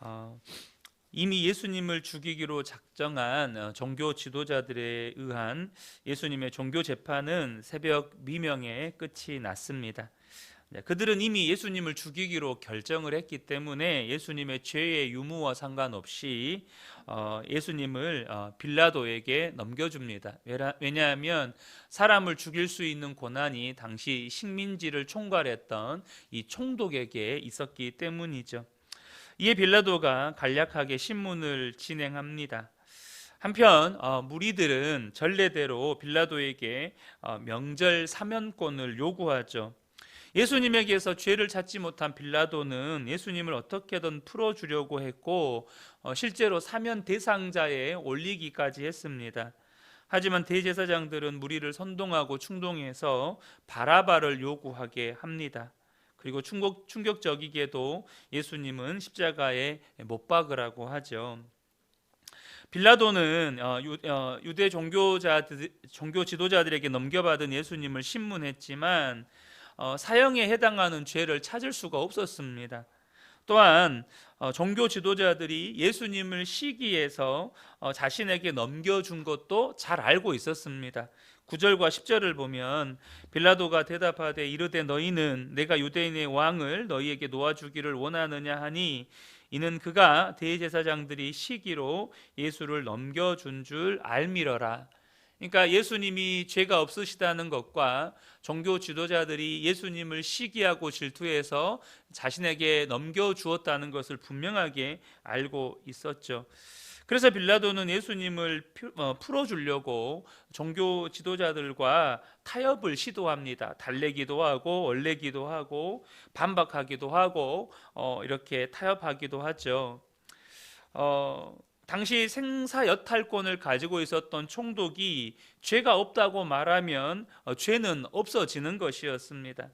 어, 이미 예수님을 죽이기로 작정한 종교 지도자들에 의한 예수님의 종교 재판은 새벽 미명에 끝이 났습니다. 그들은 이미 예수님을 죽이기로 결정을 했기 때문에 예수님의 죄의 유무와 상관없이 예수님을 빌라도에게 넘겨줍니다. 왜냐하면 사람을 죽일 수 있는 권한이 당시 식민지를 총괄했던 이 총독에게 있었기 때문이죠. 이에 빌라도가 간략하게 신문을 진행합니다. 한편 무리들은 전례대로 빌라도에게 명절 사면권을 요구하죠. 예수님에게서 죄를 찾지 못한 빌라도는 예수님을 어떻게든 풀어주려고 했고 실제로 사면 대상자에 올리기까지 했습니다. 하지만 대제사장들은 무리를 선동하고 충동해서 바라바를 요구하게 합니다. 그리고 충격적이게도 예수님은 십자가에 못 박으라고 하죠. 빌라도는 유대 종교 지도자들에게 넘겨받은 예수님을 신문했지만 사형에 해당하는 죄를 찾을 수가 없었습니다. 또한 종교 지도자들이 예수님을 시기해서 자신에게 넘겨준 것도 잘 알고 있었습니다. 9절과 10절을 보면 빌라도가 대답하되 이르되 너희는 내가 유대인의 왕을 너희에게 놓아주기를 원하느냐 하니 이는 그가 대제사장들이 시기로 예수를 넘겨준 줄 알미러라. 그러니까 예수님이 죄가 없으시다는 것과 종교 지도자들이 예수님을 시기하고 질투해서 자신에게 넘겨주었다는 것을 분명하게 알고 있었죠. 그래서 빌라도는 예수님을 풀어주려고 종교 지도자들과 타협을 시도합니다. 달래기도 하고 얼레기도 하고 반박하기도 하고 이렇게 타협하기도 하죠. 당시 생사여탈권을 가지고 있었던 총독이 죄가 없다고 말하면 죄는 없어지는 것이었습니다.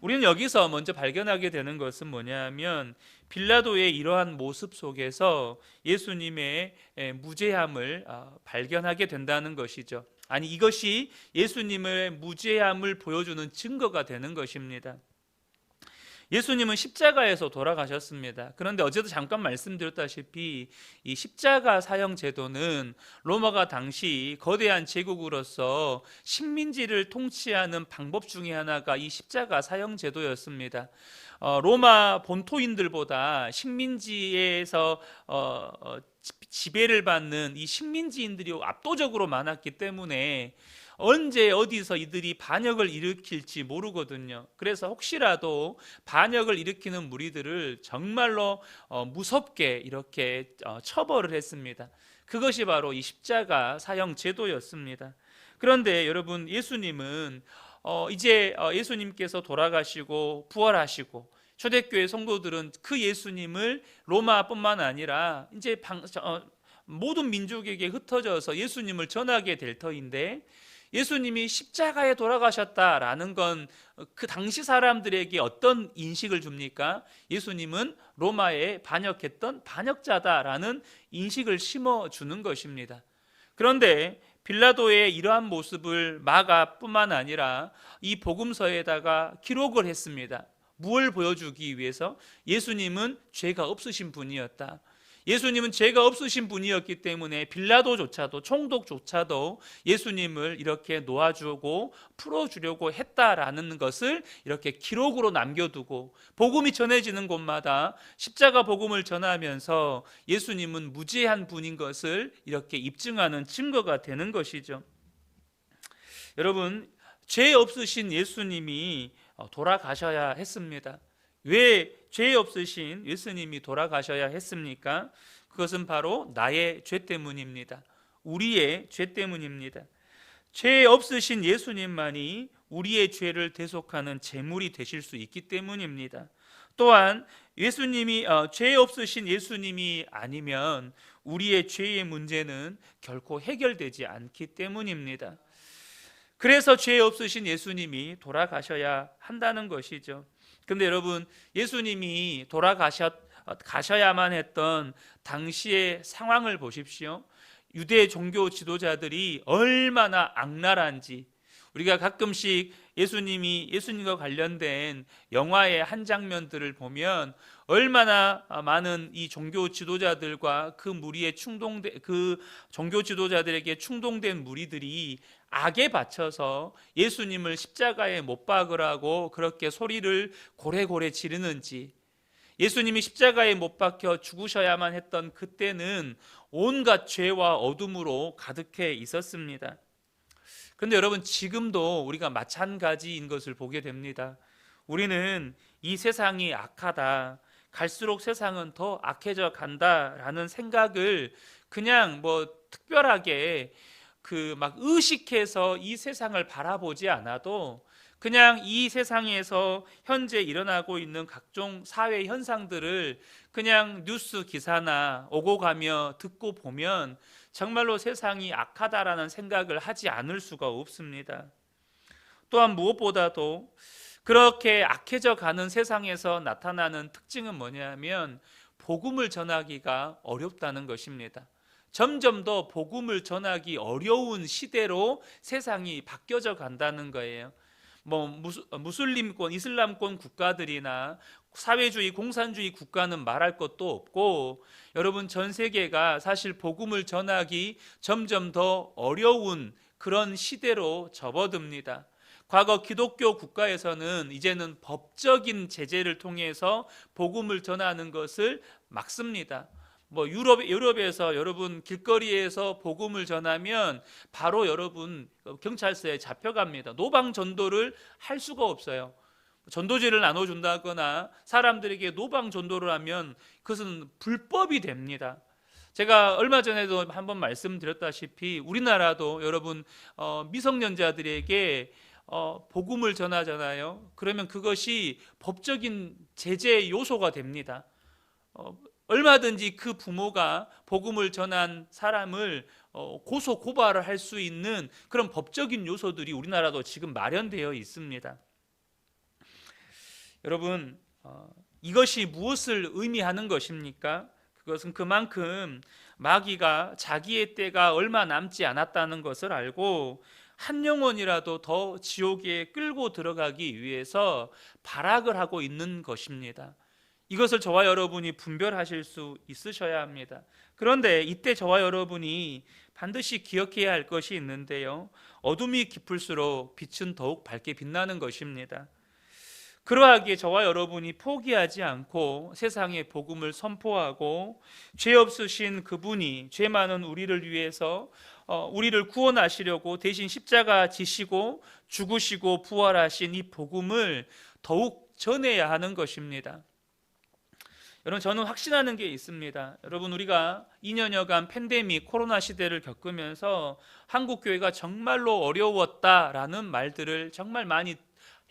우리는 여기서 먼저 발견하게 되는 것은 뭐냐면 빌라도의 이러한 모습 속에서 예수님의 무죄함을 발견하게 된다는 것이죠. 아니, 이것이 예수님의 무죄함을 보여주는 증거가 되는 것입니다. 예수님은 십자가에서 돌아가셨습니다. 그런데 어제도 잠깐 말씀드렸다시피 이 십자가 사형 제도는 로마가 당시 거대한 제국으로서 식민지를 통치하는 방법 중에 하나가 이 십자가 사형 제도였습니다. 로마 본토인들보다 식민지에서 지배를 받는 이 식민지인들이 압도적으로 많았기 때문에 언제 어디서 이들이 반역을 일으킬지 모르거든요. 그래서 혹시라도 반역을 일으키는 무리들을 정말로 무섭게 이렇게 처벌을 했습니다. 그것이 바로 이 십자가 사형 제도였습니다. 그런데 여러분, 예수님은 이제 예수님께서 돌아가시고 부활하시고 초대교회 성도들은 그 예수님을 로마뿐만 아니라 이제 모든 민족에게 흩어져서 예수님을 전하게 될 터인데, 예수님이 십자가에 돌아가셨다라는 건 그 당시 사람들에게 어떤 인식을 줍니까? 예수님은 로마에 반역했던 반역자다라는 인식을 심어주는 것입니다. 그런데 빌라도의 이러한 모습을 마가뿐만 아니라 이 복음서에다가 기록을 했습니다. 무엇을 보여주기 위해서? 예수님은 죄가 없으신 분이었다. 예수님은 죄가 없으신 분이었기 때문에 빌라도조차도, 총독조차도 예수님을 이렇게 놓아주고 풀어주려고 했다라는 것을 이렇게 기록으로 남겨두고 복음이 전해지는 곳마다 십자가 복음을 전하면서 예수님은 무죄한 분인 것을 이렇게 입증하는 증거가 되는 것이죠. 여러분, 죄 없으신 예수님이 돌아가셔야 했습니다. 왜 죄 없으신 예수님이 돌아가셔야 했습니까? 그것은 바로 나의 죄 때문입니다. 우리의 죄 때문입니다. 죄 없으신 예수님만이 우리의 죄를 대속하는 제물이 되실 수 있기 때문입니다. 또한 예수님이 죄 없으신 예수님이 아니면 우리의 죄의 문제는 결코 해결되지 않기 때문입니다. 그래서 죄 없으신 예수님이 돌아가셔야 한다는 것이죠. 근데 여러분, 예수님이 가셔야만 했던 당시의 상황을 보십시오. 유대 종교 지도자들이 얼마나 악랄한지. 우리가 가끔씩 예수님과 관련된 영화의 한 장면들을 보면 얼마나 많은 이 종교 지도자들과 그 종교 지도자들에게 충동된 무리들이 악에 바쳐서 예수님을 십자가에 못 박으라고 그렇게 소리를 고래고래 지르는지, 예수님이 십자가에 못 박혀 죽으셔야만 했던 그때는 온갖 죄와 어둠으로 가득해 있었습니다. 그런데 여러분, 지금도 우리가 마찬가지인 것을 보게 됩니다. 우리는 이 세상이 악하다, 갈수록 세상은 더 악해져 간다라는 생각을 그냥 특별하게 막 의식해서 이 세상을 바라보지 않아도 그냥 이 세상에서 현재 일어나고 있는 각종 사회 현상들을 그냥 뉴스 기사나 오고 가며 듣고 보면 정말로 세상이 악하다라는 생각을 하지 않을 수가 없습니다. 또한 무엇보다도 그렇게 악해져 가는 세상에서 나타나는 특징은 뭐냐면 복음을 전하기가 어렵다는 것입니다. 점점 더 복음을 전하기 어려운 시대로 세상이 바뀌어져 간다는 거예요. 무슬림권, 이슬람권 국가들이나 사회주의, 공산주의 국가는 말할 것도 없고, 여러분, 전 세계가 사실 복음을 전하기 점점 더 어려운 그런 시대로 접어듭니다. 과거 기독교 국가에서는 이제는 법적인 제재를 통해서 복음을 전하는 것을 막습니다. 유럽에서 여러분 길거리에서 복음을 전하면 바로 여러분 경찰서에 잡혀갑니다. 노방 전도를 할 수가 없어요. 전도지를 나눠준다거나 사람들에게 노방 전도를 하면 그것은 불법이 됩니다. 제가 얼마 전에도 한번 말씀드렸다시피 우리나라도 여러분 미성년자들에게 복음을 전하잖아요. 그러면 그것이 법적인 제재 요소가 됩니다. 얼마든지 그 부모가 복음을 전한 사람을 고소 고발을 할 수 있는 그런 법적인 요소들이 우리나라도 지금 마련되어 있습니다. 여러분, 이것이 무엇을 의미하는 것입니까? 그것은 그만큼 마귀가 자기의 때가 얼마 남지 않았다는 것을 알고 한 영혼이라도 더 지옥에 끌고 들어가기 위해서 발악을 하고 있는 것입니다. 이것을 저와 여러분이 분별하실 수 있으셔야 합니다. 그런데 이때 저와 여러분이 반드시 기억해야 할 것이 있는데요, 어둠이 깊을수록 빛은 더욱 밝게 빛나는 것입니다. 그러하기에 저와 여러분이 포기하지 않고 세상에 복음을 선포하고 죄 없으신 그분이 죄 많은 우리를 위해서 우리를 구원하시려고 대신 십자가 지시고 죽으시고 부활하신 이 복음을 더욱 전해야 하는 것입니다. 여러분, 저는 확신하는 게 있습니다. 여러분, 우리가 2년여간 팬데믹 코로나 시대를 겪으면서 한국 교회가 정말로 어려웠다라는 말들을 정말 많이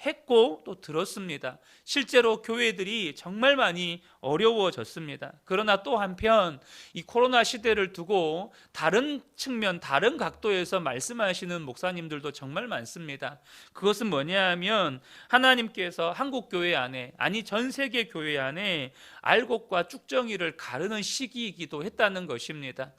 했고 또 들었습니다. 실제로 교회들이 정말 많이 어려워졌습니다. 그러나 또 한편 이 코로나 시대를 두고 다른 측면, 다른 각도에서 말씀하시는 목사님들도 정말 많습니다. 그것은 뭐냐 하면 하나님께서 한국 교회 안에, 아니 전 세계 교회 안에 알곡과 쭉정이를 가르는 시기이기도 했다는 것입니다.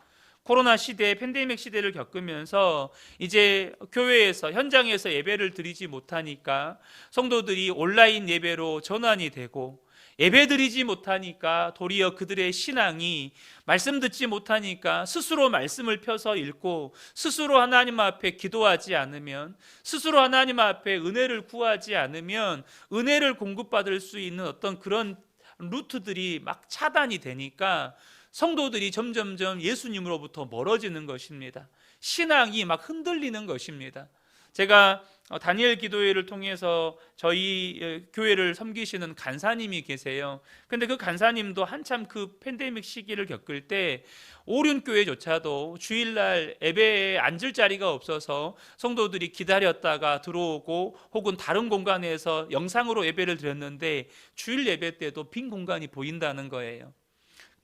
코로나 시대, 팬데믹 시대를 겪으면서 이제 교회에서, 현장에서 예배를 드리지 못하니까 성도들이 온라인 예배로 전환이 되고, 예배 드리지 못하니까 도리어 그들의 신앙이, 말씀 듣지 못하니까 스스로 말씀을 펴서 읽고 스스로 하나님 앞에 기도하지 않으면, 스스로 하나님 앞에 은혜를 구하지 않으면 은혜를 공급받을 수 있는 어떤 그런 루트들이 막 차단이 되니까 성도들이 점점점 예수님으로부터 멀어지는 것입니다. 신앙이 막 흔들리는 것입니다. 제가 다니엘 기도회를 통해서 저희 교회를 섬기시는 간사님이 계세요. 근데 그 간사님도 한참 그 팬데믹 시기를 겪을 때 오륜교회조차도 주일날 예배에 앉을 자리가 없어서 성도들이 기다렸다가 들어오고 혹은 다른 공간에서 영상으로 예배를 드렸는데 주일 예배 때도 빈 공간이 보인다는 거예요.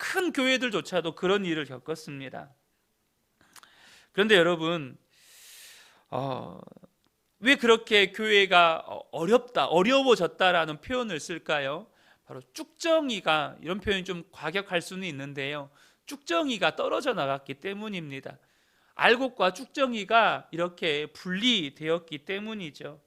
큰 교회들조차도 그런 일을 겪었습니다. 그런데 여러분, 왜 그렇게 교회가 어렵다, 어려워졌다라는 표현을 쓸까요? 바로 쭉정이가, 이런 표현이 좀 과격할 수는 있는데요, 쭉정이가 떨어져 나갔기 때문입니다. 알곡과 쭉정이가 이렇게 분리되었기 때문이죠.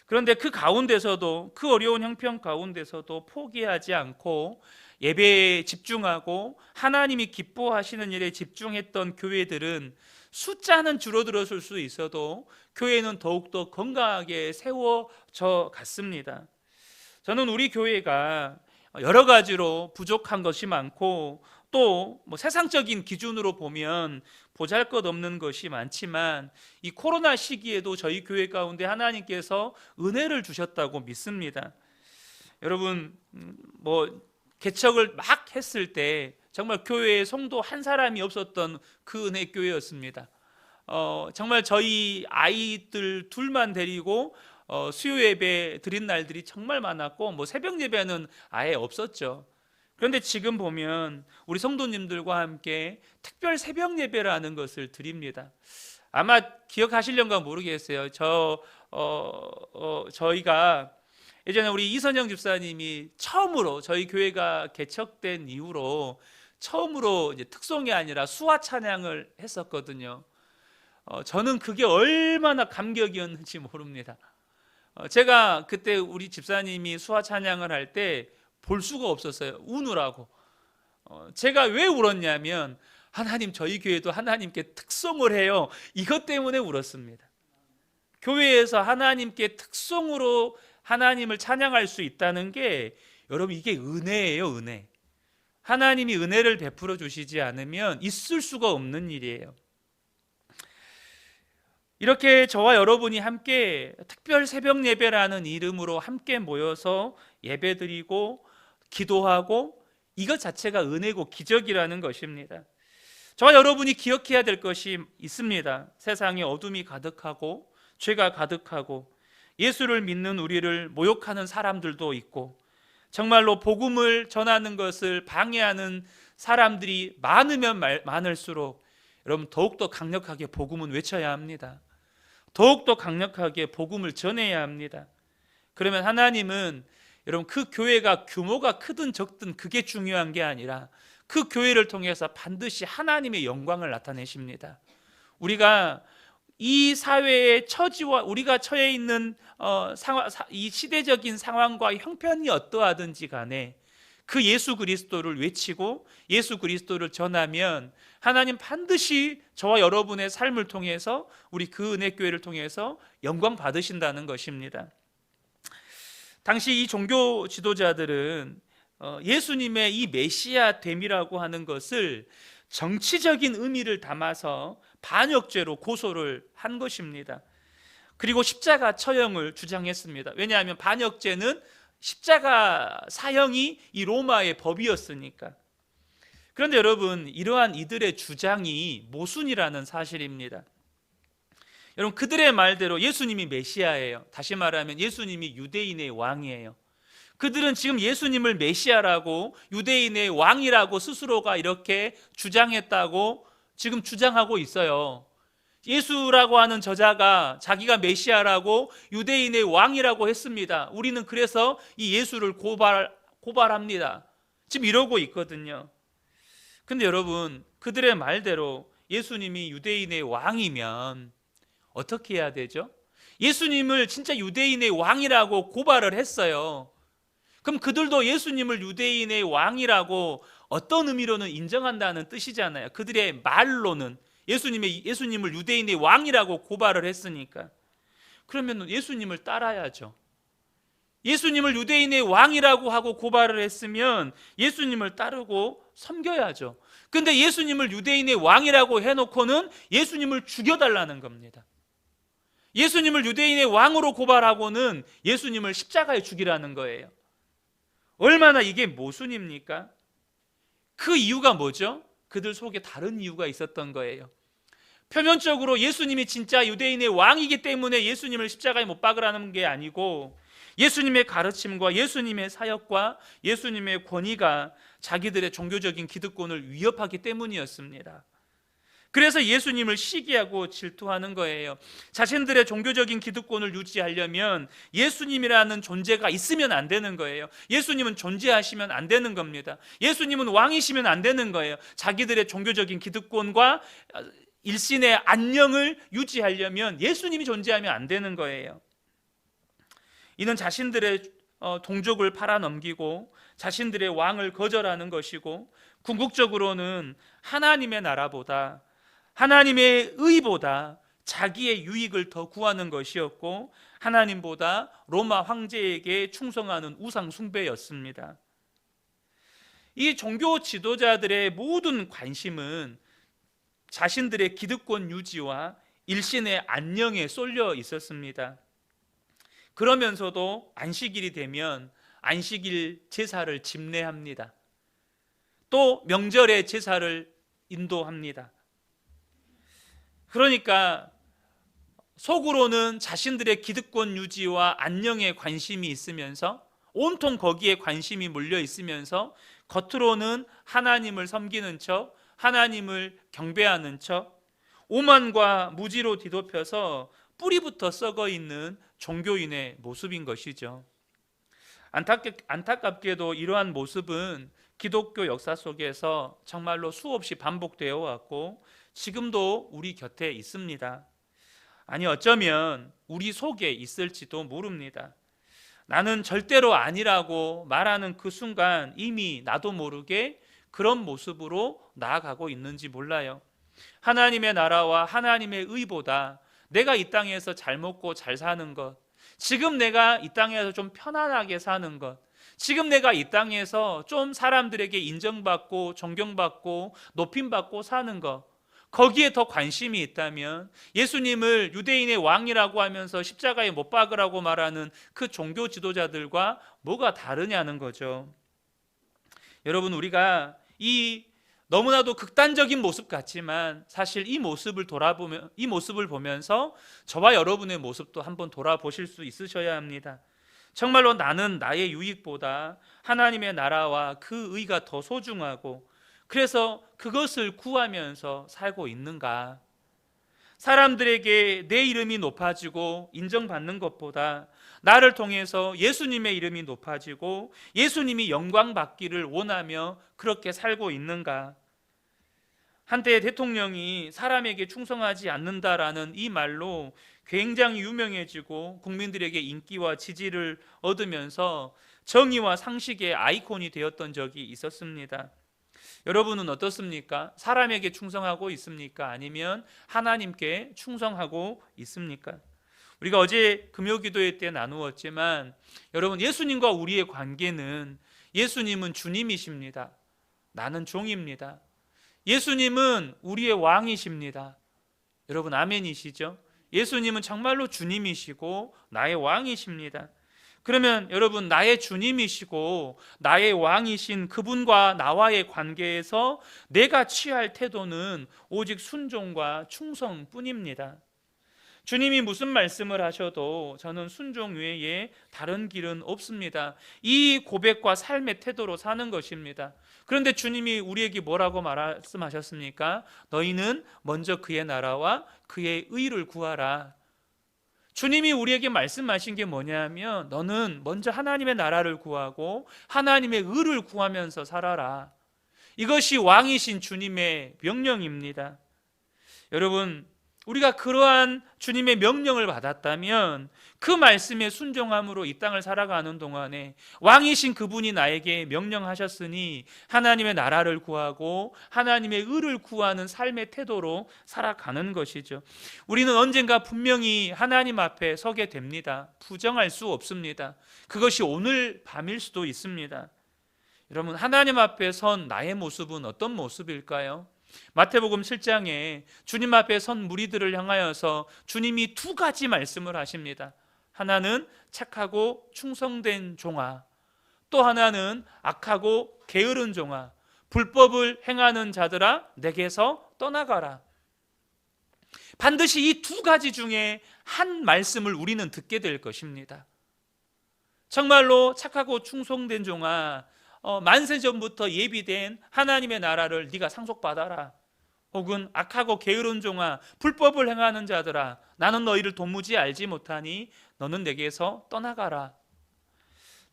그런데 그 가운데서도, 그 어려운 형편 가운데서도 포기하지 않고 예배에 집중하고 하나님이 기뻐하시는 일에 집중했던 교회들은 숫자는 줄어들었을 수 있어도 교회는 더욱더 건강하게 세워져 갔습니다. 저는 우리 교회가 여러 가지로 부족한 것이 많고 또 세상적인 기준으로 보면 보잘것없는 것이 많지만 이 코로나 시기에도 저희 교회 가운데 하나님께서 은혜를 주셨다고 믿습니다. 여러분, 개척을 막 했을 때 정말 교회에 성도 한 사람이 없었던 그 은혜 교회였습니다. 정말 저희 아이들 둘만 데리고 수요 예배 드린 날들이 정말 많았고 새벽 예배는 아예 없었죠. 그런데 지금 보면 우리 성도님들과 함께 특별 새벽 예배라는 것을 드립니다. 아마 기억하시려는가 모르겠어요. 저희가 예전에 우리 이선영 집사님이 처음으로 저희 교회가 개척된 이후로 처음으로 이제 특송이 아니라 수화 찬양을 했었거든요. 저는 그게 얼마나 감격이었는지 모릅니다. 제가 그때 우리 집사님이 수화 찬양을 할 때 볼 수가 없었어요. 우느라고. 제가 왜 울었냐면 하나님, 저희 교회도 하나님께 특송을 해요. 이것 때문에 울었습니다. 교회에서 하나님께 특송으로 하나님을 찬양할 수 있다는 게 여러분 이게 은혜예요. 은혜. 하나님이 은혜를 베풀어 주시지 않으면 있을 수가 없는 일이에요. 이렇게 저와 여러분이 함께 특별 새벽 예배라는 이름으로 함께 모여서 예배드리고 기도하고 이것 자체가 은혜고 기적이라는 것입니다. 저와 여러분이 기억해야 될 것이 있습니다. 세상에 어둠이 가득하고 죄가 가득하고 예수를 믿는 우리를 모욕하는 사람들도 있고 정말로 복음을 전하는 것을 방해하는 사람들이 많으면 많을수록 여러분 더욱더 강력하게 복음은 외쳐야 합니다. 더욱더 강력하게 복음을 전해야 합니다. 그러면 하나님은 여러분 그 교회가 규모가 크든 적든 그게 중요한 게 아니라 그 교회를 통해서 반드시 하나님의 영광을 나타내십니다. 우리가 이 사회의 처지와 우리가 처해 있는 이 시대적인 상황과 형편이 어떠하든지 간에 그 예수 그리스도를 외치고 예수 그리스도를 전하면 하나님 반드시 저와 여러분의 삶을 통해서 우리 그 은혜교회를 통해서 영광 받으신다는 것입니다. 당시 이 종교 지도자들은 예수님의 이 메시아 됨이라고 하는 것을 정치적인 의미를 담아서 반역죄로 고소를 한 것입니다. 그리고 십자가 처형을 주장했습니다. 왜냐하면 반역죄는 십자가 사형이 이 로마의 법이었으니까. 그런데 여러분, 이러한 이들의 주장이 모순이라는 사실입니다. 여러분, 그들의 말대로 예수님이 메시아예요. 다시 말하면 예수님이 유대인의 왕이에요. 그들은 지금 예수님을 메시아라고 유대인의 왕이라고 스스로가 이렇게 주장했다고 지금 주장하고 있어요. 예수라고 하는 저자가 자기가 메시아라고 유대인의 왕이라고 했습니다. 우리는 그래서 이 예수를 고발합니다. 지금 이러고 있거든요. 근데 여러분, 그들의 말대로 예수님이 유대인의 왕이면 어떻게 해야 되죠? 예수님을 진짜 유대인의 왕이라고 고발을 했어요. 그럼 그들도 예수님을 유대인의 왕이라고 어떤 의미로는 인정한다는 뜻이잖아요. 그들의 말로는 예수님을 유대인의 왕이라고 고발을 했으니까. 그러면 예수님을 따라야죠. 예수님을 유대인의 왕이라고 하고 고발을 했으면 예수님을 따르고 섬겨야죠. 근데 예수님을 유대인의 왕이라고 해놓고는 예수님을 죽여달라는 겁니다. 예수님을 유대인의 왕으로 고발하고는 예수님을 십자가에 죽이라는 거예요. 얼마나 이게 모순입니까? 그 이유가 뭐죠? 그들 속에 다른 이유가 있었던 거예요. 표면적으로 예수님이 진짜 유대인의 왕이기 때문에 예수님을 십자가에 못 박으라는 게 아니고 예수님의 가르침과 예수님의 사역과 예수님의 권위가 자기들의 종교적인 기득권을 위협하기 때문이었습니다. 그래서 예수님을 시기하고 질투하는 거예요. 자신들의 종교적인 기득권을 유지하려면 예수님이라는 존재가 있으면 안 되는 거예요. 예수님은 존재하시면 안 되는 겁니다. 예수님은 왕이시면 안 되는 거예요. 자기들의 종교적인 기득권과 일신의 안녕을 유지하려면 예수님이 존재하면 안 되는 거예요. 이는 자신들의 동족을 팔아넘기고 자신들의 왕을 거절하는 것이고, 궁극적으로는 하나님의 나라보다, 하나님의 의보다 자기의 유익을 더 구하는 것이었고, 하나님보다 로마 황제에게 충성하는 우상 숭배였습니다. 이 종교 지도자들의 모든 관심은 자신들의 기득권 유지와 일신의 안녕에 쏠려 있었습니다. 그러면서도 안식일이 되면 안식일 제사를 집례합니다. 또 명절에 제사를 인도합니다. 그러니까 속으로는 자신들의 기득권 유지와 안녕에 관심이 있으면서, 온통 거기에 관심이 몰려 있으면서, 겉으로는 하나님을 섬기는 척, 하나님을 경배하는 척, 오만과 무지로 뒤덮여서 뿌리부터 썩어 있는 종교인의 모습인 것이죠. 안타깝게도 이러한 모습은 기독교 역사 속에서 정말로 수없이 반복되어 왔고, 지금도 우리 곁에 있습니다. 아니, 어쩌면 우리 속에 있을지도 모릅니다. 나는 절대로 아니라고 말하는 그 순간 이미 나도 모르게 그런 모습으로 나아가고 있는지 몰라요. 하나님의 나라와 하나님의 의보다 내가 이 땅에서 잘 먹고 잘 사는 것, 지금 내가 이 땅에서 좀 편안하게 사는 것, 지금 내가 이 땅에서 좀 사람들에게 인정받고 존경받고 높임받고 사는 것, 거기에 더 관심이 있다면 예수님을 유대인의 왕이라고 하면서 십자가에 못 박으라고 말하는 그 종교 지도자들과 뭐가 다르냐는 거죠. 여러분, 우리가 이 너무나도 극단적인 모습 같지만 사실 이 모습을 보면서 저와 여러분의 모습도 한번 돌아보실 수 있으셔야 합니다. 정말로 나는 나의 유익보다 하나님의 나라와 그 의가 더 소중하고, 그래서 그것을 구하면서 살고 있는가? 사람들에게 내 이름이 높아지고 인정받는 것보다 나를 통해서 예수님의 이름이 높아지고 예수님이 영광받기를 원하며 그렇게 살고 있는가? 한때 대통령이 사람에게 충성하지 않는다라는 이 말로 굉장히 유명해지고 국민들에게 인기와 지지를 얻으면서 정의와 상식의 아이콘이 되었던 적이 있었습니다. 여러분은 어떻습니까? 사람에게 충성하고 있습니까? 아니면 하나님께 충성하고 있습니까? 우리가 어제 금요기도회 때 나누었지만, 여러분, 예수님과 우리의 관계는, 예수님은 주님이십니다. 나는 종입니다. 예수님은 우리의 왕이십니다. 여러분, 아멘이시죠? 예수님은 정말로 주님이시고 나의 왕이십니다. 그러면 여러분, 나의 주님이시고 나의 왕이신 그분과 나와의 관계에서 내가 취할 태도는 오직 순종과 충성뿐입니다. 주님이 무슨 말씀을 하셔도 저는 순종 외에 다른 길은 없습니다. 이 고백과 삶의 태도로 사는 것입니다. 그런데 주님이 우리에게 뭐라고 말씀하셨습니까? 너희는 먼저 그의 나라와 그의 의를 구하라. 주님이 우리에게 말씀하신 게 뭐냐면, 너는 먼저 하나님의 나라를 구하고 하나님의 의를 구하면서 살아라. 이것이 왕이신 주님의 명령입니다. 여러분, 우리가 그러한 주님의 명령을 받았다면 그 말씀에 순종함으로 이 땅을 살아가는 동안에 왕이신 그분이 나에게 명령하셨으니 하나님의 나라를 구하고 하나님의 의를 구하는 삶의 태도로 살아가는 것이죠. 우리는 언젠가 분명히 하나님 앞에 서게 됩니다. 부정할 수 없습니다. 그것이 오늘 밤일 수도 있습니다. 여러분, 하나님 앞에 선 나의 모습은 어떤 모습일까요? 마태복음 7장에 주님 앞에 선 무리들을 향하여서 주님이 두 가지 말씀을 하십니다. 하나는 착하고 충성된 종아, 또 하나는 악하고 게으른 종아, 불법을 행하는 자들아 내게서 떠나가라. 반드시 이 두 가지 중에 한 말씀을 우리는 듣게 될 것입니다. 정말로 착하고 충성된 종아, 만세 전부터 예비된 하나님의 나라를 네가 상속받아라. 혹은 악하고 게으른 종아, 불법을 행하는 자들아, 나는 너희를 도무지 알지 못하니 너는 내게서 떠나가라.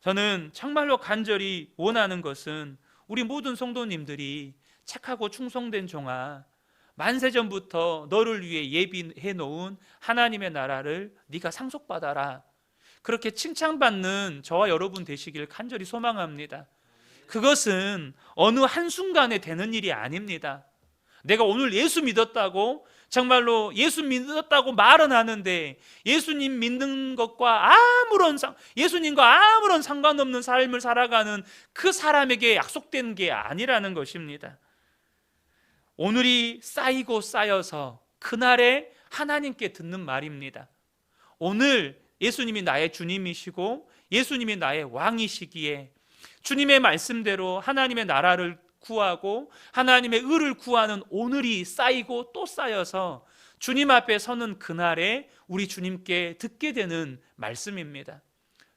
저는 정말로 간절히 원하는 것은 우리 모든 성도님들이 착하고 충성된 종아, 만세 전부터 너를 위해 예비해 놓은 하나님의 나라를 네가 상속받아라. 그렇게 칭찬받는 저와 여러분 되시길 간절히 소망합니다. 그것은 어느 한순간에 되는 일이 아닙니다. 내가 오늘 예수 믿었다고 정말로 예수 믿었다고 말은 하는데 예수님 믿는 것과 예수님과 아무런 상관없는 삶을 살아가는 그 사람에게 약속된 게 아니라는 것입니다. 오늘이 쌓이고 쌓여서 그날에 하나님께 듣는 말입니다. 오늘 예수님이 나의 주님이시고 예수님이 나의 왕이시기에 주님의 말씀대로 하나님의 나라를 구하고 하나님의 의를 구하는 오늘이 쌓이고 또 쌓여서 주님 앞에 서는 그날에 우리 주님께 듣게 되는 말씀입니다.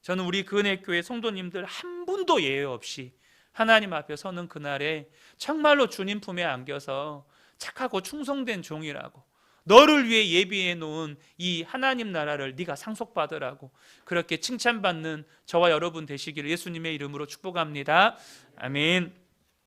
저는 우리 그은혜교회 성도님들 한 분도 예외 없이 하나님 앞에 서는 그날에 정말로 주님 품에 안겨서 착하고 충성된 종이라고, 너를 위해 예비해 놓은 이 하나님 나라를 네가 상속받으라고 그렇게 칭찬받는 저와 여러분 되시기를 예수님의 이름으로 축복합니다. 아멘.